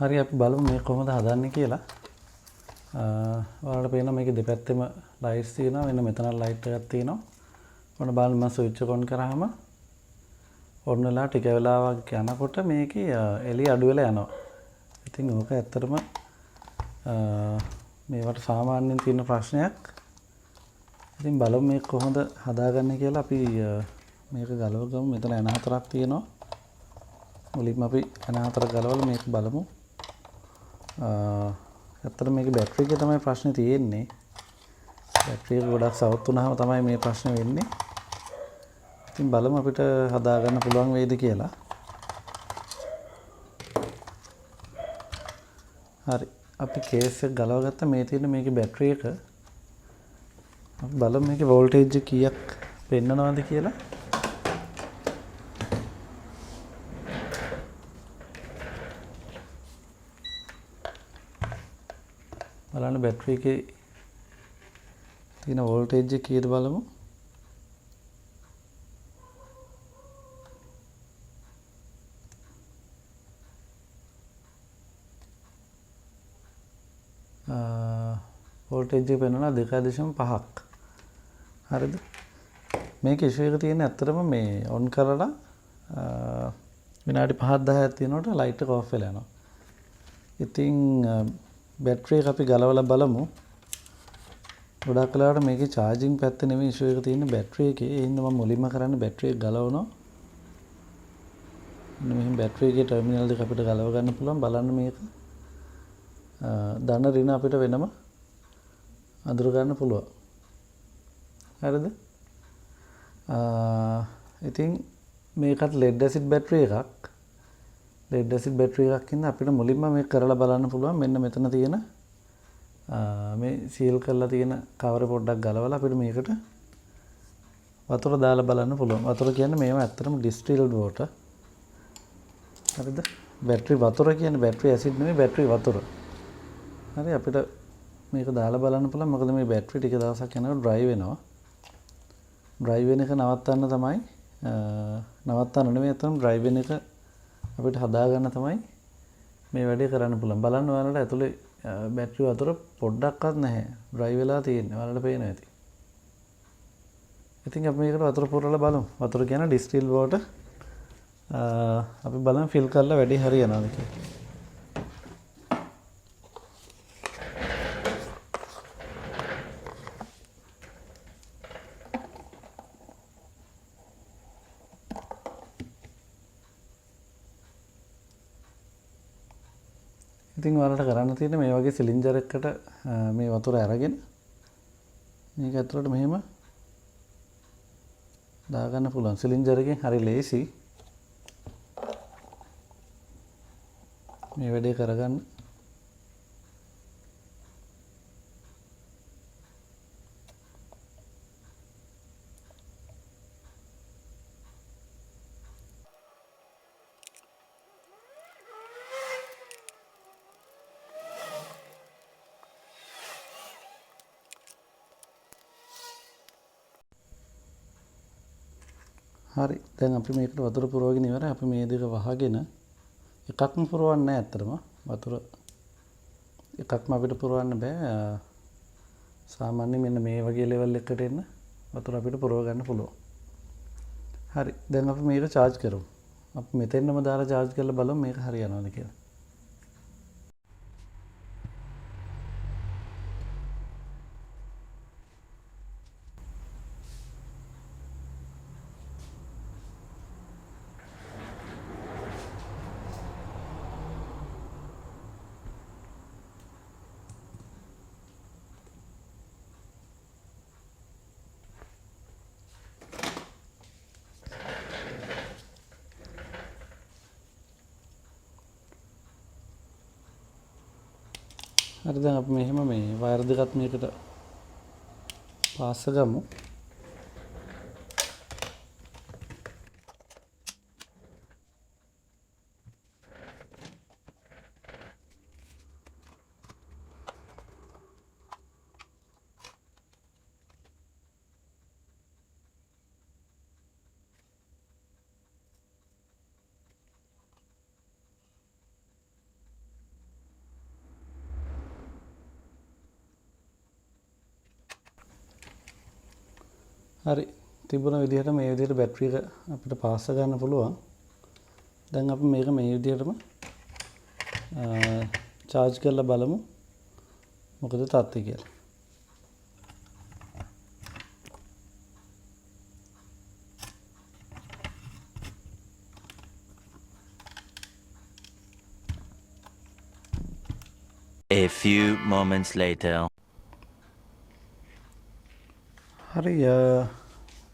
හරි අපි බලමු මේක කොහොමද හදන්නේ කියලා. ඔයාලට පේනවා මේකේ දෙපැත්තෙම ලයිට්ස් තියෙනවා. මෙන්න මෙතන ලයිට් එකක් තියෙනවා. ඔන්න බලන්න මම ස්විච් එක ඔන් කරාම ඔන්නලා ටික වෙලාවක් යනකොට මේකේ එළිය අඩු වෙලා යනවා. ඉතින් ඕක ඇත්තටම මේවට සාමාන්‍යයෙන් තියෙන ප්‍රශ්නයක්. ඉතින් බලමු මේක කොහොමද හදාගන්නේ කියලා. අපි මේක ගලව ගමු. මෙතන එන හතරක් තියෙනවා. මුලින්ම අපි එන හතර ගලවලා මේක බලමු. ඇත්තටම මේකේ බැටරි එකේ තමයි ප්‍රශ්නේ තියෙන්නේ. බැටරි එක ගොඩක් සවුත් වුණාම තමයි මේ ප්‍රශ්නේ වෙන්නේ. ඉතින් බලමු අපිට හදාගන්න පුළුවන් වේද කියලා. හරි. අපි කේස් එක ගලව ගත්තා. මේ තියෙන මේකේ බැටරි එක. අපි බලමු මේකේ වෝල්ටේජ් කීයක් පෙන්නනවද කියලා. බලන්න බැටරි එකේ තියෙන වෝල්ටේජ් එක කීයද බලමු. වෝල්ටේජ් එක පෙන්වනවා 2.5ක්. හරිද? මේක ඉෂුව එක තියෙන්නේ ඇත්තටම මේ ඔන් කරලා විනාඩි 5ක් 10ක් තියෙනකොට ලයිට් එක ඔෆ් වෙලා යනවා. ඉතින් බැටරි එක අපි ගලවලා බලමු. ගොඩක් වෙලාවට මේකේ charging පැත්ත නෙමෙයි ඉෂුව එක තියෙන්නේ බැටරි එකේ. ඒ හින්දා මම මුලින්ම කරන්නේ බැටරි එක ගලවනවා. මෙන්න බැටරි එකේ ටර්මිනල් දෙක අපිට ගලව ගන්න පුළුවන්. බලන්න මේක. ධන ඍණ අපිට වෙනම අඳුර ගන්න පුළුවන්. හරිද? ඉතින් මේකත් lead acid බැටරි එකක්. lead acid බැටරි එකක් ඉඳන් අපිට මුලින්ම මේක කරලා බලන්න පුළුවන්. මෙන්න මෙතන තියෙන මේ සීල් කරලා තියෙන කවර පොඩ්ඩක් ගලවලා අපිට මේකට වතුර දාලා බලන්න පුළුවන්. වතුර කියන්නේ මේව ඇත්තටම distilled water. හරිද? බැටරි වතුර කියන්නේ බැටරි ඇසිඩ් නෙමෙයි බැටරි වතුර. හරි අපිට මේක දාලා බලන්න පුළුවන්. මොකද මේ බැටරි ටික දවසක් යනකොට ඩ්‍රයි වෙනවා. ඩ්‍රයි වෙන එක නවත්තන්න තමයි නවත්තන්න නෙමෙයි අතන ඩ්‍රයි වෙන එක අපිට හදාගන්න තමයි මේ වැඩේ කරන්න පුළුවන්. බලන්න ඔයාලට ඇතුලේ බැටරි වතුර පොඩ්ඩක්වත් නැහැ. ඩ්‍රයි වෙලා තියෙන්නේ. ඔයාලට පේනවා ඇති. ඉතින් අපි මේකට වතුර පුරලා බලමු. වතුර කියන්නේ distilled water. අපි බලමු ෆිල් කරලා වැඩි හරියනවද කියලා. ඉතින් ඔයාලට කරන්න තියෙන්නේ මේ වගේ සිලින්ඩර් එකකට මේ වතුර අරගෙන මේක ඇතුළට මෙහෙම දාගන්න පුළුවන්. සිලින්ඩර් එකෙන් හරි ලේසි මේ වැඩේ කරගන්න. හරි දැන් අපි මේකට වතුර පුරවගෙන ඉවරයි. අපි මේ දෙක වහගෙන එකක්ම පුරවන්නේ නැහැ ඇත්තටම. වතුර එකක්ම අපිට පුරවන්න බෑ. සාමාන්‍යයෙන් මෙන්න මේ වගේ ලෙවල් එකකට එන්න වතුර අපිට පුරව ගන්න පුළුවන්. හරි දැන් අපි මේක charge කරමු. අපි මෙතෙන්නම දාලා charge කරලා බලමු මේක හරියනවද කියලා. හරි දැන් අපි මෙහෙම මේ වයර් දෙකත් මේකට පාස් කරමු. හරි තිබුණ විදිහට මේ විදිහට බැටරි එක අපිට පාස් ගන්න පුළුවන්. දැන් අපි මේක මේ විදිහටම charge කරලා බලමු මොකද තත්ත්වය කියලා. A few moments later. හරි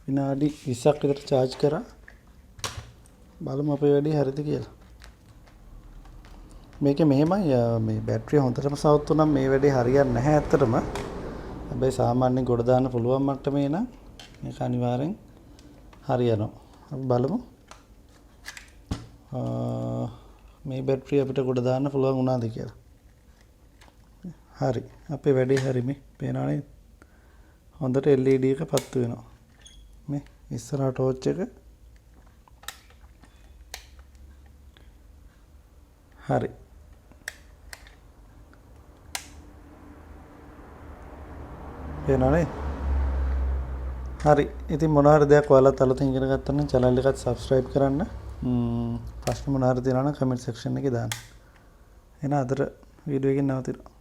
විනාඩි 20ක් විතර charge කරා. බලමු අපේ වැඩේ හරිද කියලා. මේකේ මෙහෙමයි මේ බැටරිය හොඳටම සවුත් වුණා මේ වැඩේ හරියන්නේ නැහැ ඇත්තටම. හැබැයි සාමාන්‍යයෙන් ගොඩ දාන්න පුළුවන් මට්ටමේ නම් මේක අනිවාර්යෙන් හරියනවා. අපි බලමු. මේ බැටරිය අපිට ගොඩ දාන්න පුළුවන් වුණාද කියලා. හරි. අපේ වැඩේ හරි මේ පේනවා නේද? හොඳට LED එක පත්තු වෙනවා. මේ ඉස්සරහා ටෝච් එක. හරි. පේනවා නේද? හරි. ඉතින් මොනවා හරි දෙයක් ඔයාලත් අලුතින් ඉගෙන ගත්තා නම් channel එකත් subscribe කරන්න. ප්‍රශ්න මොනවා හරි තියෙනවා නම් comment section එකේ දාන්න. එහෙනම් අදට වීඩියෝ එකෙන් නවතිනවා.